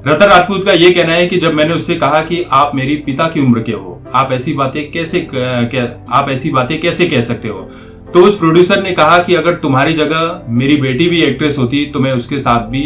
रतन राजपूत का ये कहना है कि जब मैंने उससे कहा कि आप मेरी पिता की उम्र के हो, आप ऐसी बातें कैसे कह सकते हो, तो उस प्रोड्यूसर ने कहा कि अगर तुम्हारी जगह मेरी बेटी भी एक्ट्रेस होती तो मैं उसके साथ भी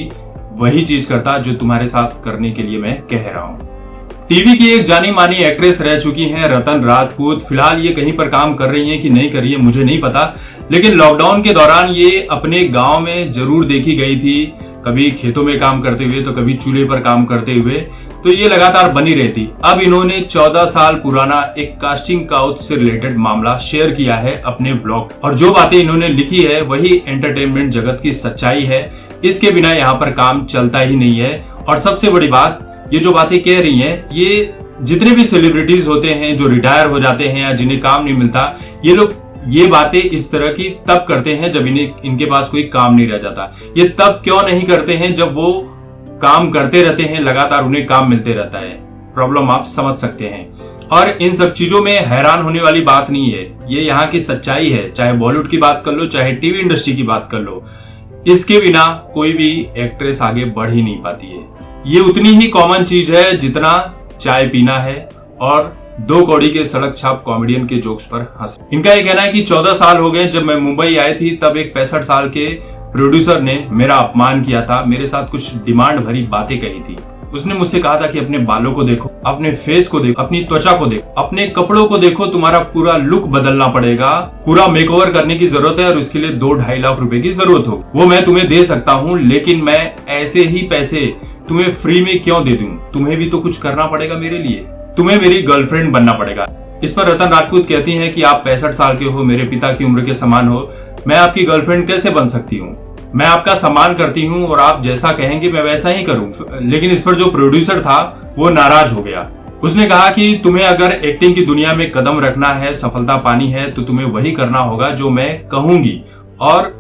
वही चीज करता जो तुम्हारे साथ करने के लिए मैं कह रहा हूं। टीवी की एक जानी मानी एक्ट्रेस रह चुकी हैं रतन राजपूत। फिलहाल ये कहीं पर काम कर रही हैं कि नहीं कर रही है मुझे नहीं पता, लेकिन लॉकडाउन के दौरान ये अपने गांव में जरूर देखी गई थी, कभी खेतों में काम करते हुए तो कभी चूल्हे पर काम करते हुए, तो ये लगातार बनी रहती। अब इन्होंने 14 साल पुराना एक कास्टिंग काउच से रिलेटेड मामला शेयर किया है अपने ब्लॉग, और जो बातें इन्होंने लिखी है वही एंटरटेनमेंट जगत की सच्चाई है। इसके बिना यहाँ पर काम चलता ही नहीं है। और सबसे बड़ी बात, ये जो बातें कह रही हैं, ये जितने भी सेलिब्रिटीज होते हैं जो रिटायर हो जाते हैं या जिन्हें काम नहीं मिलता, ये लोग ये बातें इस तरह की तब करते हैं जब इनके पास कोई काम नहीं रह जाता। ये तब क्यों नहीं करते हैं जब वो काम करते रहते हैं, लगातार उन्हें काम मिलते रहता है। प्रॉब्लम आप समझ सकते हैं। और इन सब चीजों में हैरान होने वाली बात नहीं है, ये यहाँ की सच्चाई है। चाहे बॉलीवुड की बात कर लो, चाहे टीवी इंडस्ट्री की बात कर लो, इसके बिना कोई भी एक्ट्रेस आगे बढ़ ही नहीं पाती है। ये उतनी ही कॉमन चीज है जितना चाय पीना है और 2 कौड़ी के सड़क छाप कॉमेडियन के जोक्स पर हंस। इनका यह कहना है कि 14 साल हो गए, जब मैं मुंबई आई थी तब एक 65 साल के प्रोड्यूसर ने मेरा अपमान किया था, मेरे साथ कुछ डिमांड भरी बातें कही थी। उसने मुझसे कहा था कि अपने बालों को देखो, अपने फेस को देखो, अपनी त्वचा को देखो, अपने कपड़ों को देखो, तुम्हारा पूरा लुक बदलना पड़ेगा, पूरा मेकओवर करने की जरूरत है और उसके लिए 2-2.5 लाख रुपए की जरूरत हो। वो मैं तुम्हें दे सकता हूँ, लेकिन मैं ऐसे ही पैसे तुम्हें फ्री में क्यों दे दूं? तुम्हें भी तो कुछ करना पड़ेगा मेरे लिए, तुम्हें मेरी गर्लफ्रेंड बनना पड़ेगा। इस पर रतन राजपूत कहती हैं कि आप 65 साल के हो, मेरे पिता की उम्र के समान हो, मैं आपकी गर्लफ्रेंड कैसे बन सकती हूँ? मैं आपका सम्मान करती हूँ और आप जैसा कहेंगे मैं वैसा ही करूँ। लेकिन इस पर जो प्रोड्यूसर था वो नाराज हो गया। उसने कहा कि तुम्हें अगर एक्टिंग की दुनिया में कदम रखना है, सफलता पानी है, तो तुम्हें वही करना होगा जो मैं कहूंगी और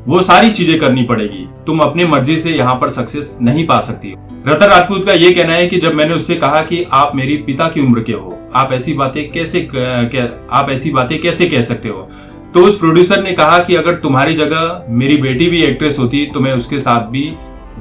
वो सारी चीजें करनी पड़ेगी। तुम अपने मर्जी से यहाँ पर सक्सेस नहीं पा सकती। रतन राजपूत का ये कहना है कि जब मैंने उससे कहा कि आप मेरी पिता की उम्र के हो, आप ऐसी बातें कैसे कह सकते हो, तो उस प्रोड्यूसर ने कहा कि अगर तुम्हारी जगह मेरी बेटी भी एक्ट्रेस होती तो मैं उसके साथ भी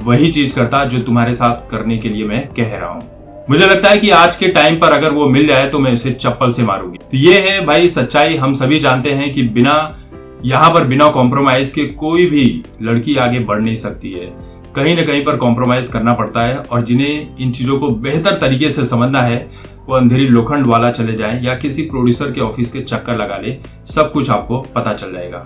वही चीज करता जो तुम्हारे साथ करने के लिए मैं कह रहा हूँ। मुझे लगता है कि आज के टाइम पर अगर वो मिल जाए तो मैं उसे चप्पल से मारूंगी। तो ये है भाई सच्चाई। हम सभी जानते हैं कि बिना कॉम्प्रोमाइज के कोई भी लड़की आगे बढ़ नहीं सकती है। कहीं ना कहीं पर कॉम्प्रोमाइज करना पड़ता है, और जिन्हें इन चीजों को बेहतर तरीके से समझना है वो अंधेरी लोखंड वाला चले जाए या किसी प्रोड्यूसर के ऑफिस के चक्कर लगा ले, सब कुछ आपको पता चल जाएगा।